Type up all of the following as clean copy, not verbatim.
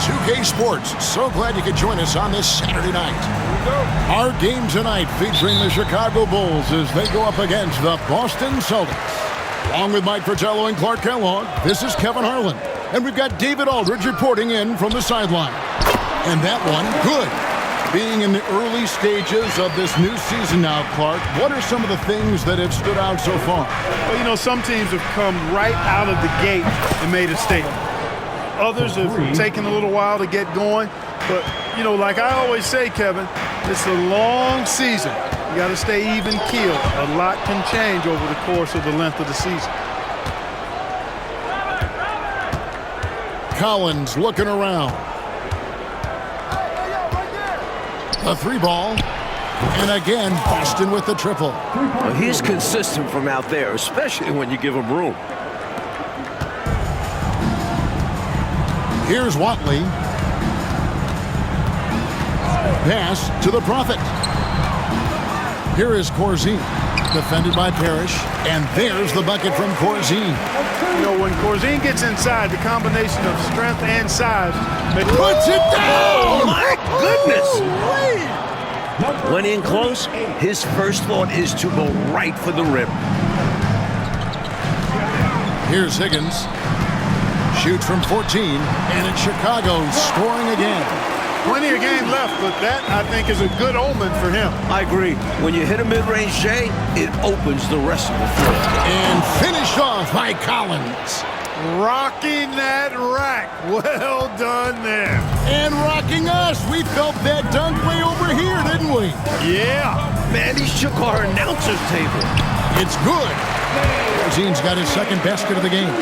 2K Sports. So glad you could join us on this Saturday night. Our game tonight featuring the Chicago Bulls as they go up against the Boston Celtics. Along with Mike Fratello and Clark Kellogg, this is Kevin Harlan. And we've got David Aldridge reporting in from the sideline. And that one, good. Being in the early stages of this new season now, Clark, what are some of the things that have stood out so far? Well, you know, some teams have come right out of the gate and made a statement. Others have taken a little while to get going. But, you know, like I always say, Kevin, it's a long season. You got to stay even keeled. A lot can change over the course of the length of the season. Collins looking around. A three ball. And again, Boston with the triple. Well, he's consistent from out there, especially when you give him room. Here's Watley. Pass to the Prophet. Here is Corzine. Defended by Parrish. And there's the bucket from Corzine. You know, when Corzine gets inside, the combination of strength and size puts it down! Oh, my goodness! When in close, his first thought is to go right for the rim. Here's Higgins. Shoots from 14, and it's Chicago scoring again. Plenty of game left, but that, I think, is a good omen for him. I agree. When you hit a mid-range J, it opens the rest of the floor. And finished off by Collins. Rocking that rack. Well done there. And rocking us. We felt that dunk way over here, didn't we? Yeah. Man, he shook our announcer's table. It's good. Corzine's got his second basket of the game.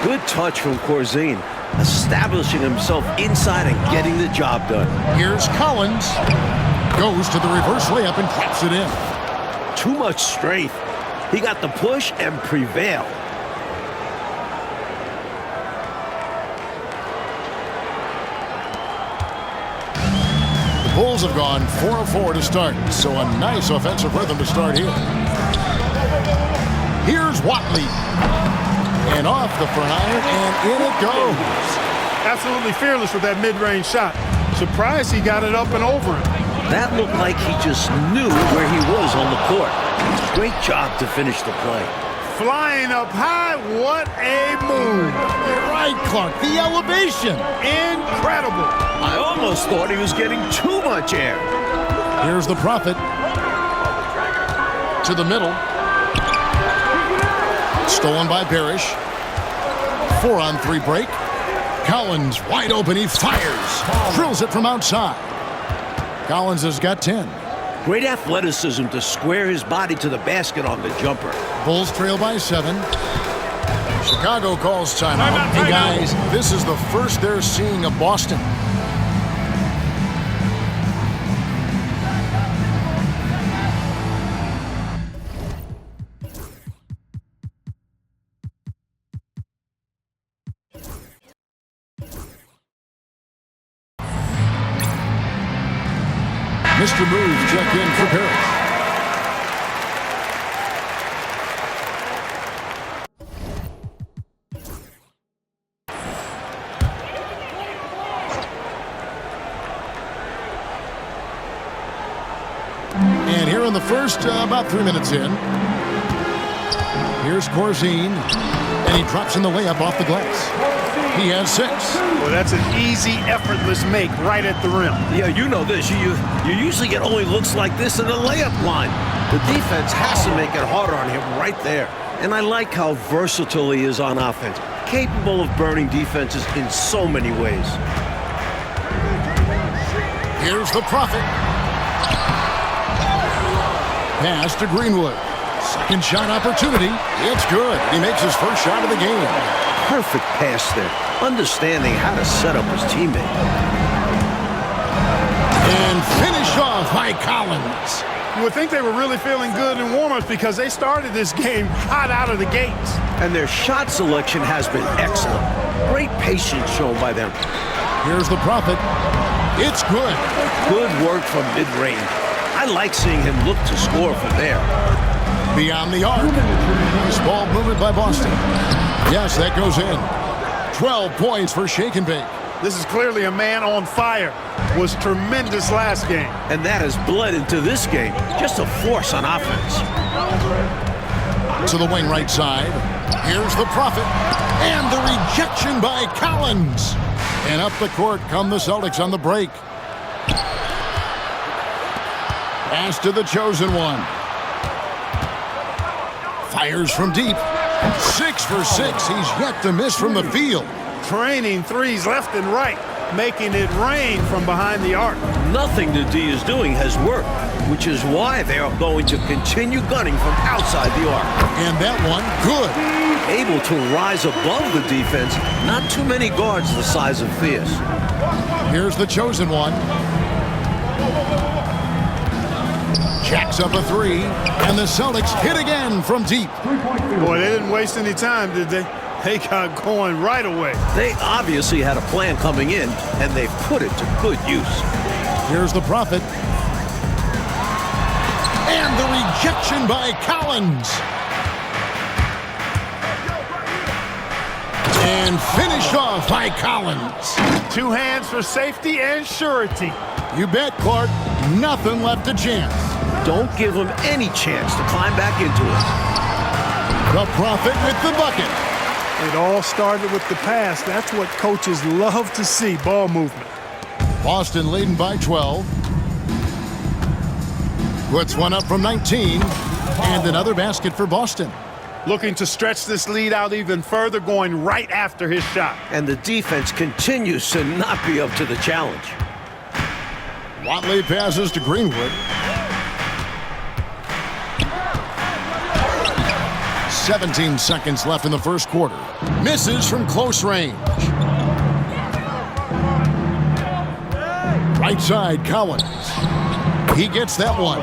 Good touch from Corzine, establishing himself inside and getting the job done. Here's Collins. Goes to the reverse layup and claps it in. Too much strength. He got the push and prevailed. The Bulls have gone 4 of 4 to start, so a nice offensive rhythm to start here. Here's Watley. And off the front iron, and in it goes. Absolutely fearless with that mid-range shot. Surprised he got it up and over him. That looked like he just knew where he was on the court. Great job to finish the play. Flying up high, what a move. You're right, Clark, the elevation. Incredible. I almost thought he was getting too much air. Here's the Prophet. To the middle. Stolen by Parrish. 4-on-3 break. Collins wide open. He fires. Drills it from outside. Collins has got 10. Great athleticism to square his body to the basket on the jumper. Bulls trail by 7. Chicago calls timeout. Hey guys, this is the first they're seeing of Boston. Mr. Move check in for Parrish. And here in the first, about 3 minutes in. Here's Corzine, and he drops in the layup off the glass. He has 6. Well, that's an easy, effortless make right at the rim. Yeah, you know this. You usually get only looks like this in the layup line. The defense has to make it harder on him right there. And I like how versatile he is on offense. Capable of burning defenses in so many ways. Here's the Prophet. Pass to Greenwood. Second shot opportunity. It's good. He makes his first shot of the game. Perfect pass there. Understanding how to set up his teammate. And finished off by Collins. You would think they were really feeling good in warm-ups because they started this game hot out of the gates. And their shot selection has been excellent. Great patience shown by them. Here's the Prophet. It's good. Good work from mid-range. I like seeing him look to score from there. Beyond the arc. This ball moved by Boston. Yes, that goes in. 12 points for Shake and Bake. This is clearly a man on fire. Was tremendous last game. And that has bled into this game. Just a force on offense. To the wing right side. Here's the Prophet. And the rejection by Collins. And up the court come the Celtics on the break. Pass to the chosen one. Fires from deep. 6 for 6. He's yet to miss from the field. Training threes left and right, making it rain from behind the arc. Nothing the D is doing has worked, which is why they are going to continue gunning from outside the arc. And that one, good. Able to rise above the defense, not too many guards the size of Fierce. Here's the chosen one. Jacks up a 3, and the Celtics hit again from deep. Boy, they didn't waste any time, did they? They got going right away. They obviously had a plan coming in, and they've put it to good use. Here's the Prophet. And the rejection by Collins. And finished off by Collins. 2 hands for safety and surety. You bet, Clark. Nothing left to chance. Don't give him any chance to climb back into it. The Prophet with the bucket. It all started with the pass. That's what coaches love to see, ball movement. Boston leading by 12. Puts one up from 19. And another basket for Boston. Looking to stretch this lead out even further, going right after his shot. And the defense continues to not be up to the challenge. Watley passes to Greenwood. 17 seconds left in the first quarter. Misses from close range. Right side, Collins. He gets that one.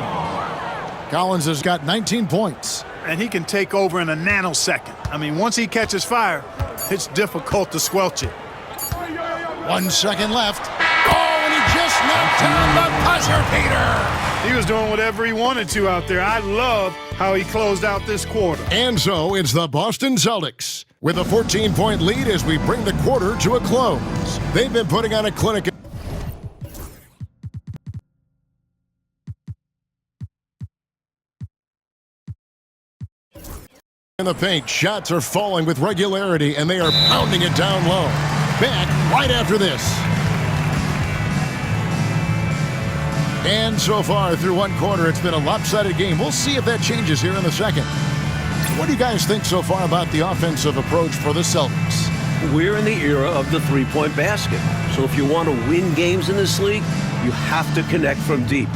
Collins has got 19 points. And he can take over in a nanosecond. I mean, once he catches fire, it's difficult to squelch it. 1 second left. Oh, and he just knocked down the buzzer beater. He was doing whatever he wanted to out there. I love how he closed out this quarter. And so it's the Boston Celtics with a 14-point lead as we bring the quarter to a close. They've been putting on a clinic. In the paint, shots are falling with regularity, and they are pounding it down low. Back right after this. And so far, through one quarter, it's been a lopsided game. We'll see if that changes here in the second. What do you guys think so far about the offensive approach for the Celtics? We're in the era of the three-point basket. So if you want to win games in this league, you have to connect from deep.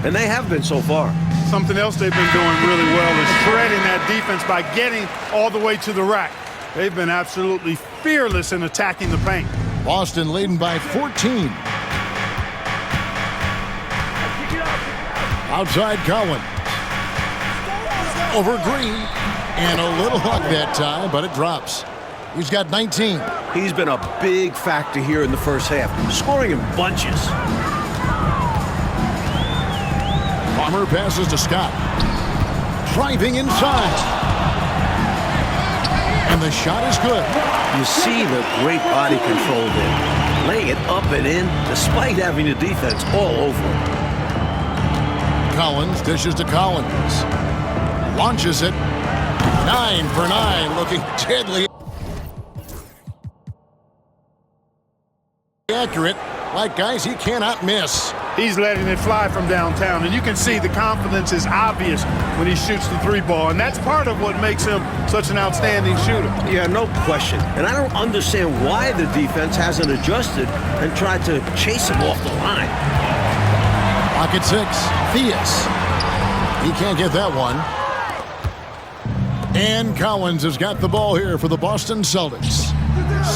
And they have been so far. Something else they've been doing really well is shredding that defense by getting all the way to the rack. They've been absolutely fearless in attacking the paint. Boston leading by 14. Outside Collins. Over Green. And a little hug that time, but it drops. He's got 19. He's been a big factor here in the first half, scoring in bunches. Palmer passes to Scott. Driving inside. And the shot is good. You see the great body control there. Laying it up and in, despite having the defense all over him. Collins dishes to Collins. Launches it. 9 for 9, looking deadly accurate. Like guys, he cannot miss. He's letting it fly from downtown, and you can see the confidence is obvious when he shoots the 3-ball, and that's part of what makes him such an outstanding shooter. Yeah, no question. And I don't understand why the defense hasn't adjusted and tried to chase him off the line. Pocket 6, Theus. He can't get that one. And Collins has got the ball here for the Boston Celtics.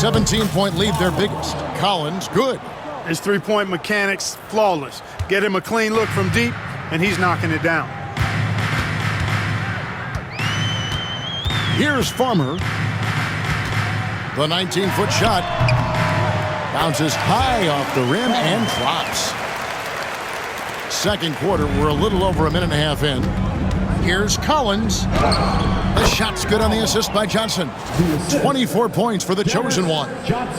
17-point lead, their biggest. Collins, good. His three-point mechanics, flawless. Get him a clean look from deep, and he's knocking it down. Here's Farmer. The 19-foot shot bounces high off the rim and drops. Second quarter, we're a little over a minute and a half in. Here's Collins. The shot's good on the assist by Johnson. 24 points for the chosen one.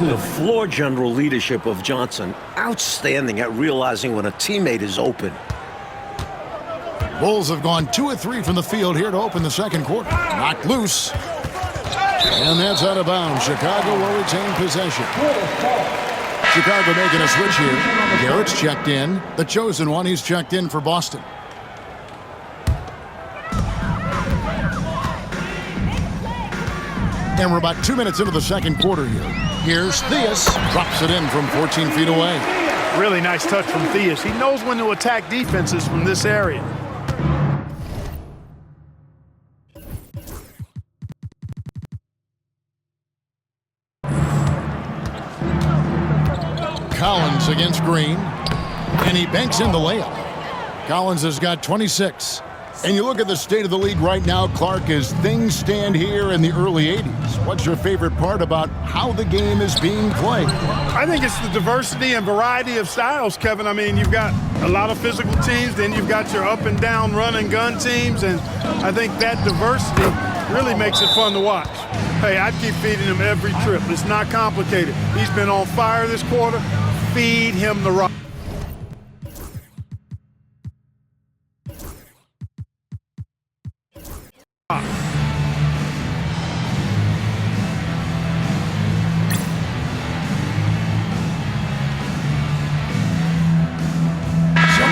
The floor general leadership of Johnson, outstanding at realizing when a teammate is open. Bulls have gone 2 of 3 from the field here to open the second quarter. Knocked loose. And that's out of bounds. Chicago will retain possession. Chicago making a switch here. Garrett's checked in. The chosen one, he's checked in for Boston. And we're about 2 minutes into the second quarter here. Here's Theus. Drops it in from 14 feet away. Really nice touch from Theus. He knows when to attack defenses from this area. Collins against Green. And he banks in the layup. Collins has got 26. And you look at the state of the league right now, Clark, as things stand here in the early 80s. What's your favorite part about how the game is being played? I think it's the diversity and variety of styles, Kevin. I mean, you've got a lot of physical teams, then you've got your up and down run and gun teams, and I think that diversity really makes it fun to watch. Hey, I'd keep feeding him every trip. It's not complicated. He's been on fire this quarter. Feed him the rock.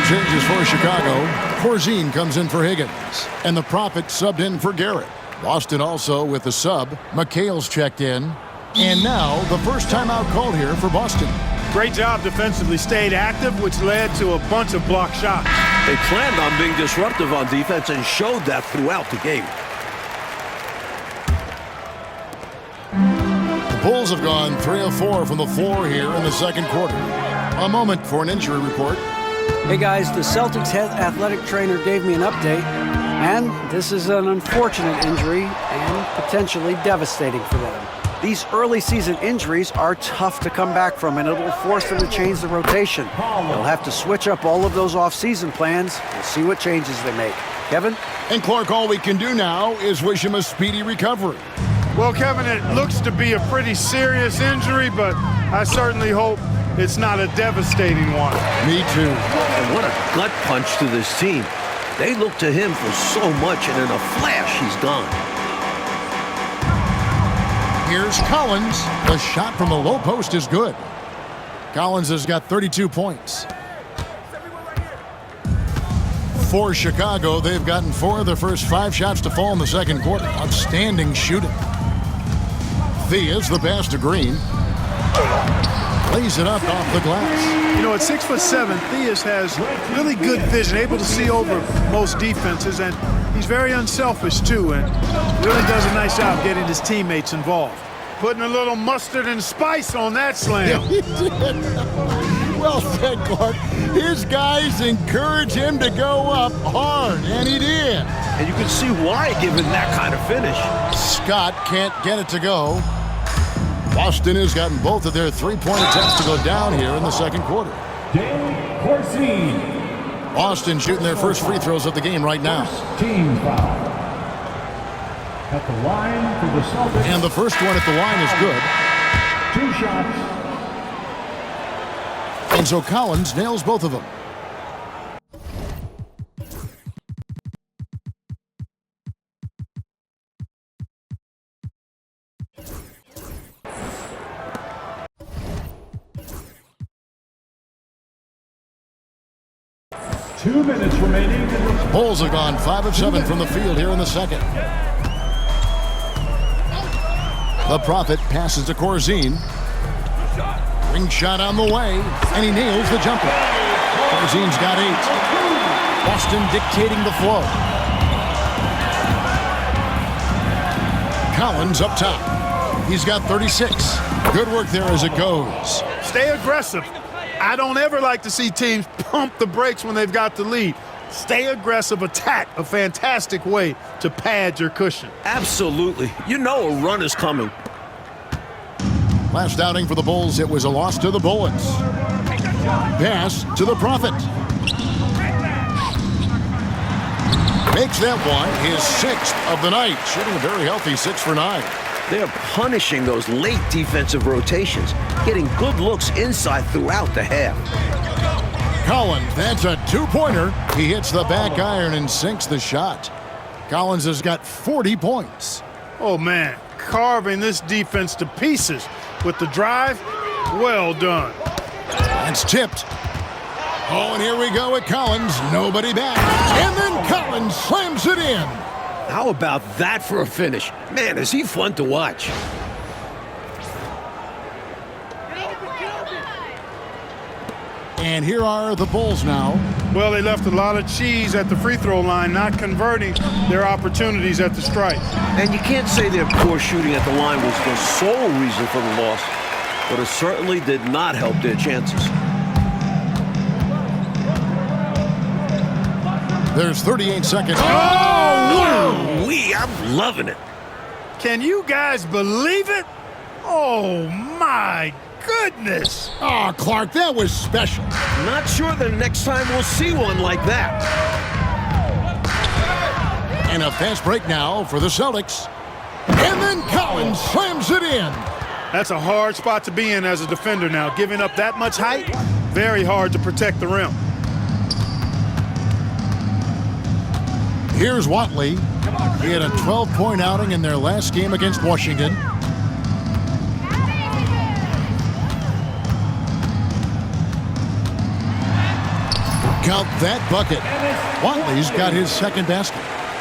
Changes for Chicago. Corzine comes in for Higgins. And the Prophet subbed in for Garrett. Boston also with the sub. McHale's checked in. And now the first timeout called here for Boston. Great job defensively. Stayed active, which led to a bunch of block shots. They planned on being disruptive on defense and showed that throughout the game. The Bulls have gone 3 of 4 from the floor here in the second quarter. A moment for an injury report. Hey guys, the Celtics head athletic trainer gave me an update, and this is an unfortunate injury and potentially devastating for them. These early season injuries are tough to come back from, and it'll force them to change the rotation. They'll have to switch up all of those off-season plans and see what changes they make. Kevin? And Clark, all we can do now is wish him a speedy recovery. Well, Kevin, it looks to be a pretty serious injury, but I certainly hope it's not a devastating one. Me too. And what a gut punch to this team. They look to him for so much, and in a flash, he's gone. Here's Collins. The shot from the low post is good. Collins has got 32 points. For Chicago, they've gotten 4 of their first 5 shots to fall in the second quarter. Outstanding shooting. Theus, the pass to Green. Lays it up off the glass. You know, at 6'7", Theus has really good vision, able to see over most defenses, and he's very unselfish too, and really does a nice job getting his teammates involved. Putting a little mustard and spice on that slam. Yeah, he did. Well said, Clark. His guys encourage him to go up hard, and he did. And you can see why, given that kind of finish. Scott can't get it to go. Boston has gotten both of their three-point attempts to go down here in the second quarter. Boston shooting their first free throws of the game right now. Team foul. At the line for the Celtics. And the first one at the line is good. 2 shots. And so Collins nails both of them. Two minutes remaining. Bulls have gone 5 of 7 from the field here in the second. The Prophet passes to Corzine. Ring shot on the way, and he nails the jumper. Corzine's got 8. Boston dictating the flow. Collins up top. He's got 36. Good work there as it goes. Stay aggressive. I don't ever like to see teams pump the brakes when they've got the lead. Stay aggressive, attack, a fantastic way to pad your cushion. Absolutely. You know a run is coming. Last outing for the Bulls, it was a loss to the Bullets. Pass to the Prophet. Makes that one his 6th of the night, shooting a very healthy 6 for 9. They're punishing those late defensive rotations, getting good looks inside throughout the half. Collins, that's a 2-pointer. He hits the back iron and sinks the shot. Collins has got 40 points. Oh, man, carving this defense to pieces with the drive. Well done. That's tipped. Oh, and here we go with Collins. Nobody back. And then Collins slams it in. How about that for a finish? Man, is he fun to watch. And here are the Bulls now. Well, they left a lot of cheese at the free throw line, not converting their opportunities at the stripe. And you can't say their poor shooting at the line was the sole reason for the loss, but it certainly did not help their chances. There's 38 seconds. Oh, I'm loving it. Can you guys believe it? Oh, my goodness. Oh, Clark, that was special. Not sure the next time we'll see one like that. And a fast break now for the Celtics. And then Collins slams it in. That's a hard spot to be in as a defender now. Giving up that much height, very hard to protect the rim. Here's Watley. He had a 12-point outing in their last game against Washington. Count that bucket. Watley's got his second basket.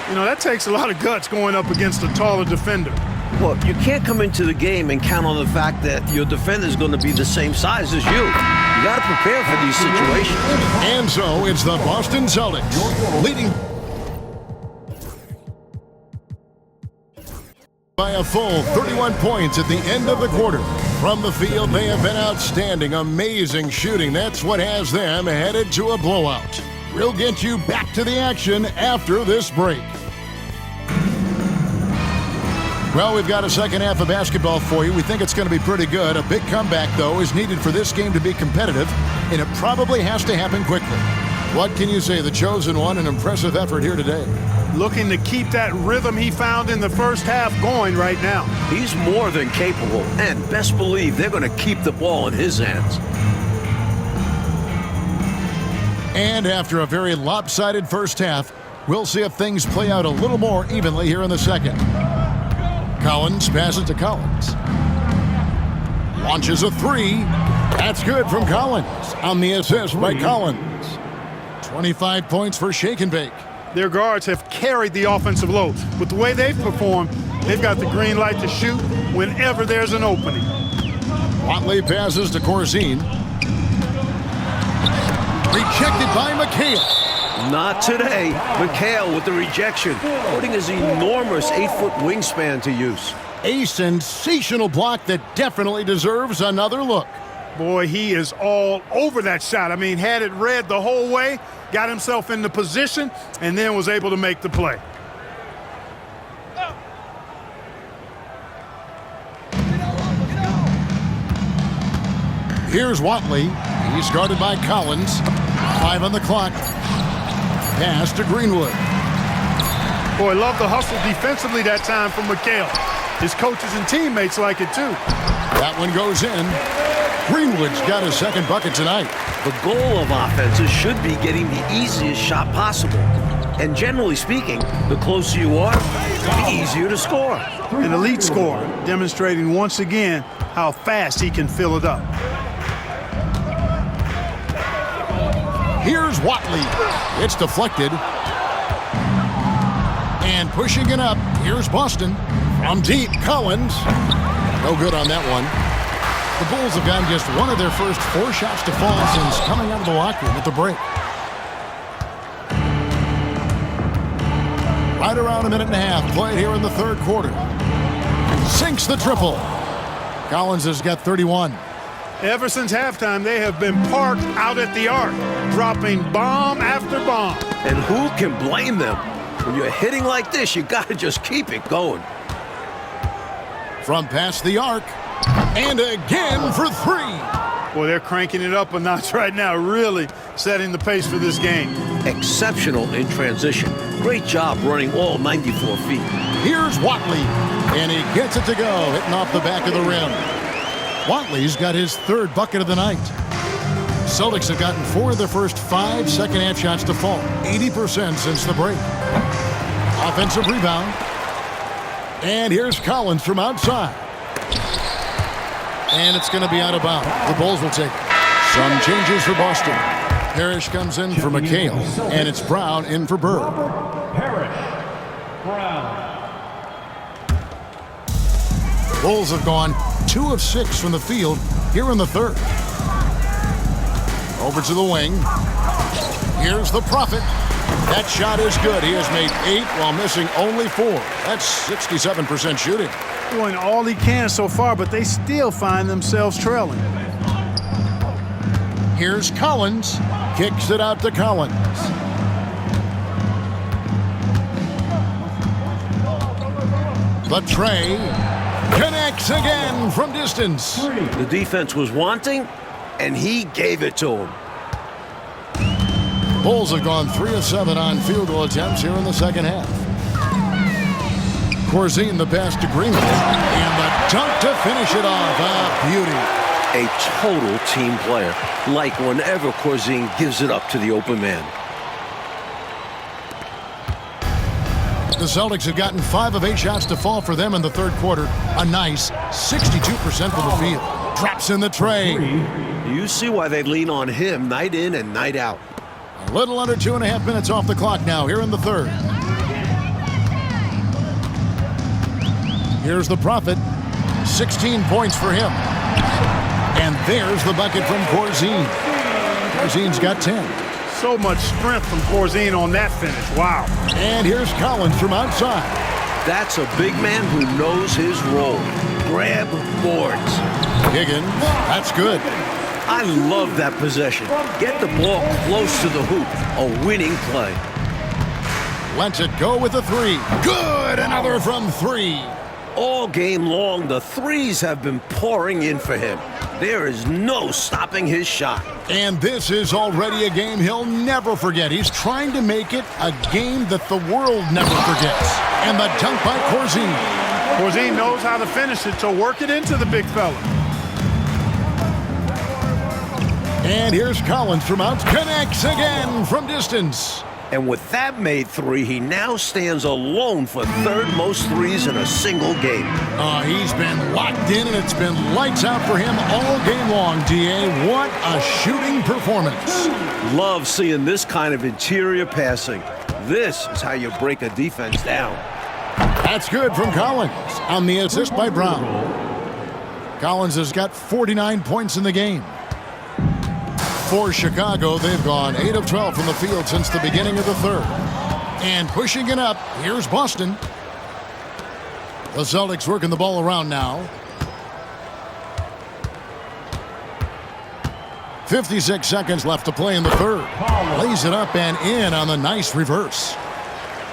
You know, that takes a lot of guts going up against a taller defender. Well, you can't come into the game and count on the fact that your defender is going to be the same size as you. You got to prepare for these situations. And so it's the Boston Celtics leading by a full 31 points at the end of the quarter. From the field, they have been outstanding, amazing shooting. That's what has them headed to a blowout. We'll get you back to the action after this break. Well, we've got a second half of basketball for you. We think it's going to be pretty good. A big comeback, though, is needed for this game to be competitive, and it probably has to happen quickly. What can you say? The chosen one, an impressive effort here today. Looking to keep that rhythm he found in the first half going right now. He's more than capable, and best believe they're going to keep the ball in his hands. And after a very lopsided first half, we'll see if things play out a little more evenly here in the second. Collins passes to Collins. Launches a three. That's good from Collins on the assist by Collins. 25 points for Shake and Bake. Their guards have carried the offensive load. With the way they've performed, they've got the green light to shoot whenever there's an opening. Watley passes to Corzine. Rejected by McHale. Not today. McHale with the rejection, putting his enormous 8-foot wingspan to use. A sensational block that definitely deserves another look. Boy, he is all over that shot. I mean, had it read the whole way, got himself in the position, and then was able to make the play. Here's Watley. He's guarded by Collins. 5 on the clock. Pass to Greenwood. Boy, love the hustle defensively that time from McHale. His coaches and teammates like it too. That one goes in. Greenwood's got his second bucket tonight. The goal of offenses should be getting the easiest shot possible. And generally speaking, the closer you are, the easier to score. An elite scorer, demonstrating once again how fast he can fill it up. Here's Watley. It's deflected. And pushing it up, here's Boston. From deep, Collins. No good on that one. The Bulls have gotten just one of their first 4 shots to fall since coming out of the locker room at the break. Right around a minute and a half played here in the third quarter. Sinks the triple. Collins has got 31. Ever since halftime, they have been parked out at the arc, dropping bomb after bomb. And who can blame them? When you're hitting like this, you got to just keep it going. From past the arc. And again for 3. Boy, they're cranking it up a notch right now, really setting the pace for this game. Exceptional in transition. Great job running all 94 feet. Here's Watley, and he gets it to go, hitting off the back of the rim. Watley's got his third bucket of the night. Celtics have gotten 4 of their first 5 second-half shots to fall, 80% since the break. Offensive rebound. And here's Collins from outside. And it's going to be out of bounds. The Bulls will take it. Some changes for Boston. Parrish comes in for McHale, and it's Brown in for Bird. Parrish. Brown. Bulls have gone 2 of 6 from the field here in the third. Over to the wing. Here's the Prophet. That shot is good. He has made 8 while missing only 4. That's 67% shooting. Doing all he can so far, but they still find themselves trailing. Here's Collins. Kicks it out to Collins. The tray connects again from distance. The defense was wanting, and he gave it to him. Bulls have gone 3 of 7 on field goal attempts here in the second half. Corzine the pass to Greenwood, and the dunk to finish it off. A beauty. A total team player, like whenever Corzine gives it up to the open man. The Celtics have gotten 5 of 8 shots to fall for them in the third quarter. A nice 62% from the field. Drops in the tray. You see why they lean on him night in and night out. A little under 2.5 minutes off the clock now here in the third. Here's the Prophet. 16 points for him. And there's the bucket from Corzine. Corzine's got 10. So much strength from Corzine on that finish. Wow. And here's Collins from outside. That's a big man who knows his role. Grab boards. Higgins, that's good. I love that possession. Get the ball close to the hoop. A winning play. Lets it go with a 3. Good! Another from 3. All game long, the threes have been pouring in for him. There is no stopping his shot. And this is already a game he'll never forget. He's trying to make it a game that the world never forgets. And the dunk by Corzine. Corzine knows how to finish it, so work it into the big fella. And here's Collins from out. Connects again from distance. And with that made 3, he now stands alone for third most threes in a single game. He's been locked in, and it's been lights out for him all game long, D.A. What a shooting performance. Love seeing this kind of interior passing. This is how you break a defense down. That's good from Collins on the assist by Brown. Collins has got 49 points in the game. For Chicago, they've gone 8 of 12 from the field since the beginning of the third. And pushing it up, here's Boston. The Celtics working the ball around now. 56 seconds left to play in the third. Lays it up and in on the nice reverse.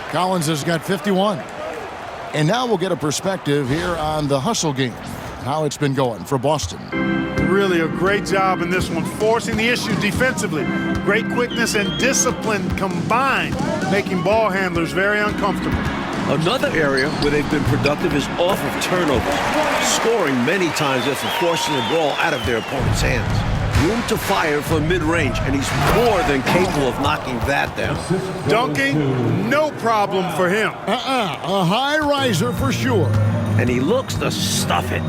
Collins has got 51. And now we'll get a perspective here on the hustle game, how it's been going for Boston. Really a great job in this one, forcing the issue defensively. Great quickness and discipline combined, making ball handlers very uncomfortable. Another area where they've been productive is off of turnovers, scoring many times after forcing the ball out of their opponent's hands. Room to fire from mid-range, and he's more than capable of knocking that down. Dunking, no problem for him. A high riser for sure. And he looks to stuff it.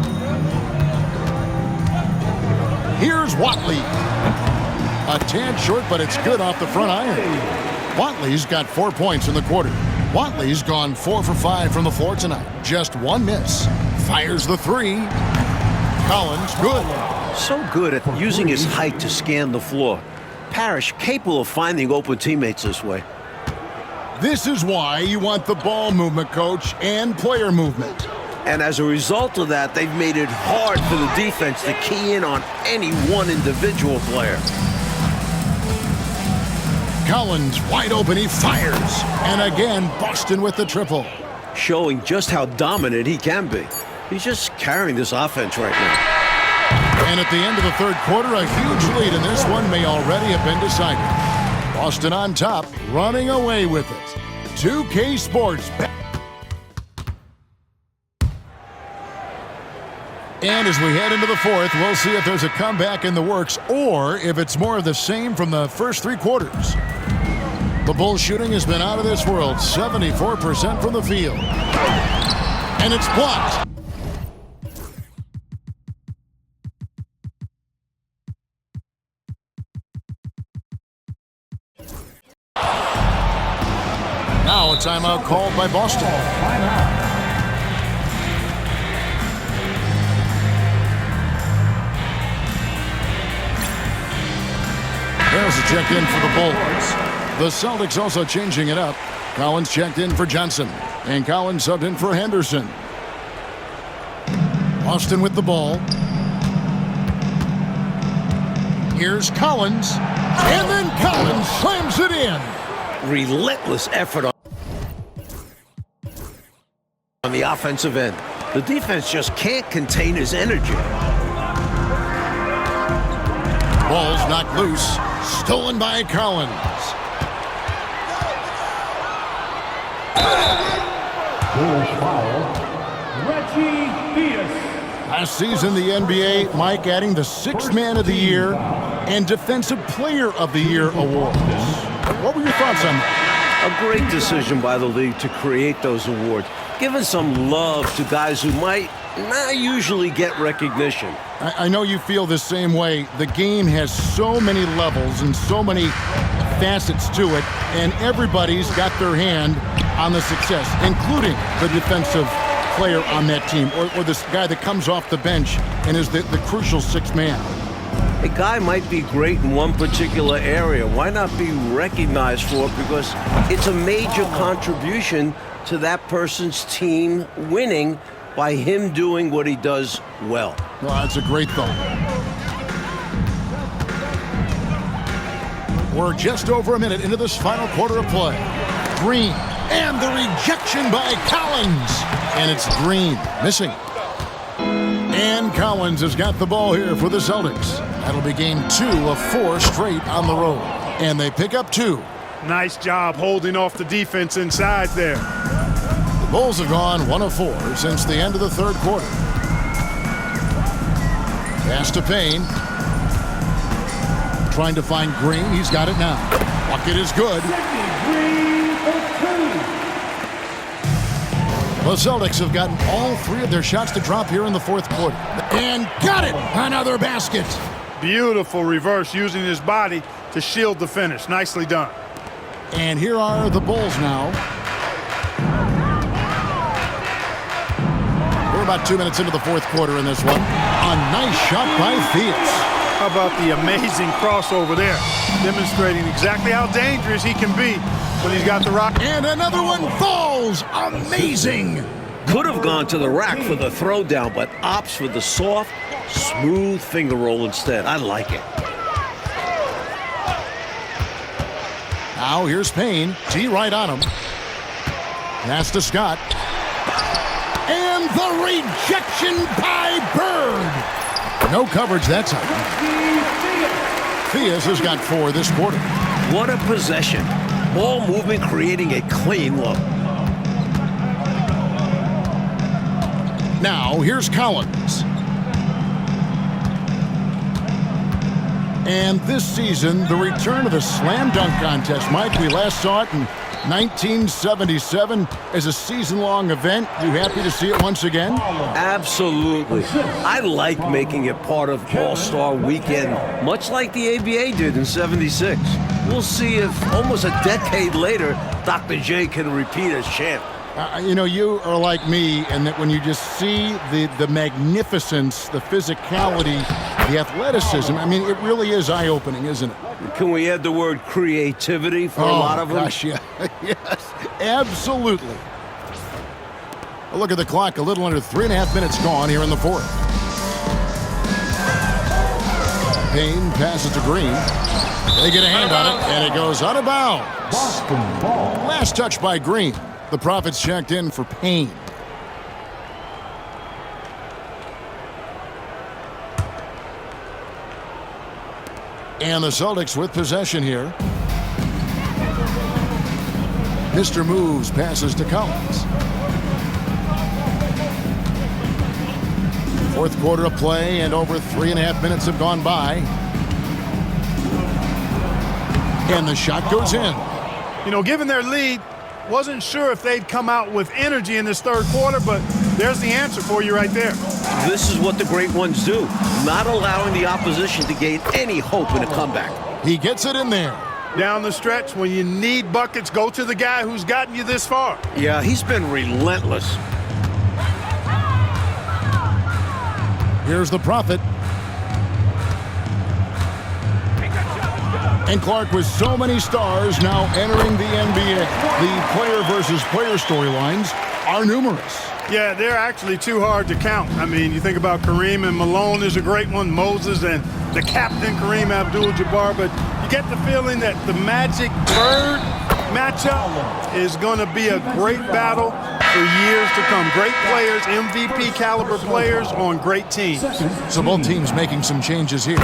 Here's Watley. A tad short, but it's good off the front iron. Watley's got 4 points in the quarter. Watley's gone 4 for 5 from the floor tonight. Just 1 miss. Fires the 3. Collins, good. So good at using his height to scan the floor. Parrish capable of finding open teammates this way. This is why you want the ball movement, coach, and player movement. And as a result of that, they've made it hard for the defense to key in on any one individual player. Collins wide open, he fires. And again, Boston with the triple. Showing just how dominant he can be. He's just carrying this offense right now. And at the end of the third quarter, a huge lead, and this one may already have been decided. Boston on top, running away with it. 2K Sports. And as we head into the fourth, we'll see if there's a comeback in the works or if it's more of the same from the first three quarters. The Bulls shooting has been out of this world, 74% from the field. And it's blocked. Now a timeout called by Boston. There's a check in for the Bulls. The Celtics also changing it up. Collins checked in for Johnson, and Collins subbed in for Henderson. Boston with the ball. Here's Collins, and then Collins slams it in. Relentless effort on the offensive end. The defense just can't contain his energy. Ball's knocked loose. Stolen by Collins. Bulls foul. Reggie Theus. Last season, the NBA, Mike adding the Sixth Man of the Year and Defensive Player of the Year awards. What were your thoughts on that? A great decision by the league to create those awards, giving some love to guys who might not usually get recognition. I know you feel the same way. The game has so many levels and so many facets to it, and everybody's got their hand on the success, including the defensive player on that team, or this guy that comes off the bench and is the crucial sixth man. A guy might be great in one particular area. Why not be recognized for it? Because it's a major contribution to that person's team winning by him doing what he does well. Well, that's a great thought. We're just over a minute into this final quarter of play. Green, and the rejection by Collins. And it's Green, missing. And Collins has got the ball here for the Celtics. That'll be game 2 of 4 straight on the road. And they pick up 2. Nice job holding off the defense inside there. The Bulls have gone 1 of 4 since the end of the third quarter. Pass to Payne. Trying to find Green. He's got it now. Bucket is good. The Celtics have gotten all 3 of their shots to drop here in the fourth quarter. And got it! Another basket. Beautiful reverse using his body to shield the finish. Nicely done. And here are the Bulls now. We're about 2 minutes into the fourth quarter in this one. A nice shot by Theus. How about the amazing crossover there? Demonstrating exactly how dangerous he can be when he's got the rock. And another one falls. Amazing. Could have gone to the rack for the throwdown, but opts for the soft, smooth finger roll instead. I like it. Now here's Payne. T right on him. Pass to Scott. And the rejection by Bird. No coverage that time. Theus has got 4 this quarter. What a possession. Ball movement creating a clean look. Now here's Collins. And this season, the return of the slam dunk contest. Mike, we last saw it in 1977 as a season-long event. You happy to see it once again? Absolutely. I like making it part of All-Star Weekend, much like the ABA did in '76. We'll see if almost a decade later, Dr. J can repeat as champ. You know, you are like me, and that when you just see the magnificence, the physicality, the athleticism, I mean, it really is eye-opening, isn't it? Can we add the word creativity for a lot of them? Gosh, yeah. Yes, absolutely. A look at the clock, a little under 3.5 minutes gone here in the fourth. Payne passes to Green. They get a hand on it, and it goes out of bounds. Boston ball. Last touch by Green. The Profits checked in for Payne. And the Celtics with possession here. Mr. Moves passes to Collins. Fourth quarter of play, and over 3.5 minutes have gone by. And the shot goes in. You know, given their lead, wasn't sure if they'd come out with energy in this third quarter, but there's the answer for you right there. This is what the great ones do, not allowing the opposition to gain any hope in a comeback. He gets it in there. Down the stretch, when you need buckets, go to the guy who's gotten you this far. Yeah, he's been relentless. Here's the Prophet. And Clark, with so many stars now entering the NBA, the player versus player storylines are numerous. Yeah, they're actually too hard to count. I mean, you think about Kareem and Malone is a great one, Moses and the captain Kareem Abdul-Jabbar, but you get the feeling that the Magic Bird matchup is going to be a great battle for years to come. Great players, MVP caliber players on great teams. So both teams making some changes here.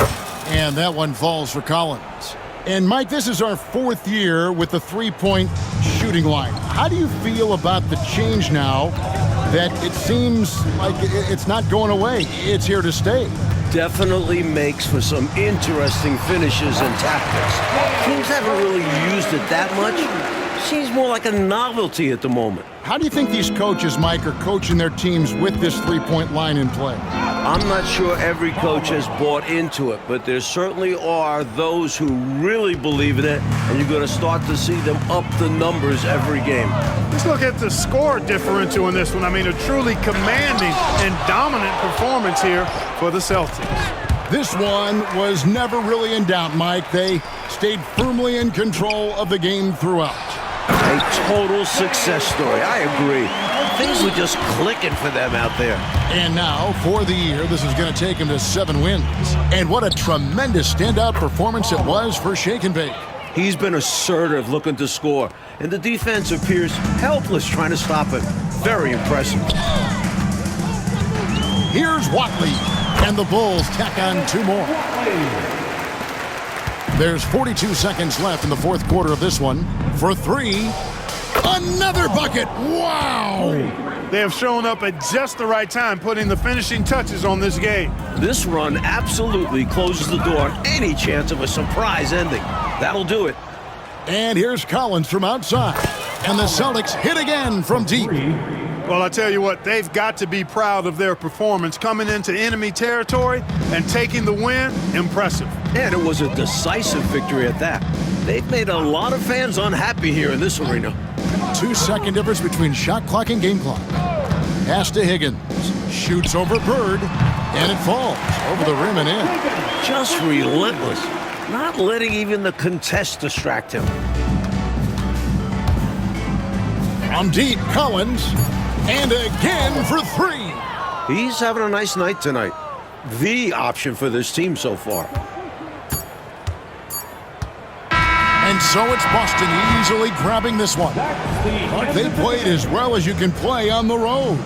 And that one falls for Collins. And Mike, this is our fourth year with the three-point shooting line. How do you feel about the change now that it seems like it's not going away? It's here to stay. Definitely makes for some interesting finishes and tactics. Teams haven't really used it that much. Seems more like a novelty at the moment. How do you think these coaches, Mike, are coaching their teams with this three-point line in play? I'm not sure every coach has bought into it, but there certainly are those who really believe in it, and you're going to start to see them up the numbers every game. Let's look at the score differential in this one. I mean, a truly commanding and dominant performance here for the Celtics. This one was never really in doubt, Mike. They stayed firmly in control of the game throughout. A total success story. I agree. Things were just clicking for them out there. And now, for the year, this is going to take him to 7 wins. And what a tremendous standout performance it was for Shake and Bake. He's been assertive looking to score, and the defense appears helpless trying to stop it. Very impressive. Here's Watley, and the Bulls tack on 2 more. There's 42 seconds left in the fourth quarter of this one. For 3, another bucket. Wow! They have shown up at just the right time, putting the finishing touches on this game. This run absolutely closes the door on any chance of a surprise ending. That'll do it. And here's Collins from outside. And the Celtics hit again from deep. Well, I tell you what, they've got to be proud of their performance coming into enemy territory and taking the win. Impressive. And it was a decisive victory at that. They've made a lot of fans unhappy here in this arena. 2-second difference between shot clock and game clock. Pass to Higgins. Shoots over Bird. And it falls over the rim and in. Just relentless. Not letting even the contest distract him. From deep, Collins. And again for 3. He's having a nice night tonight. The option for this team so far. And so it's Boston easily grabbing this one. They played as well as you can play on the road.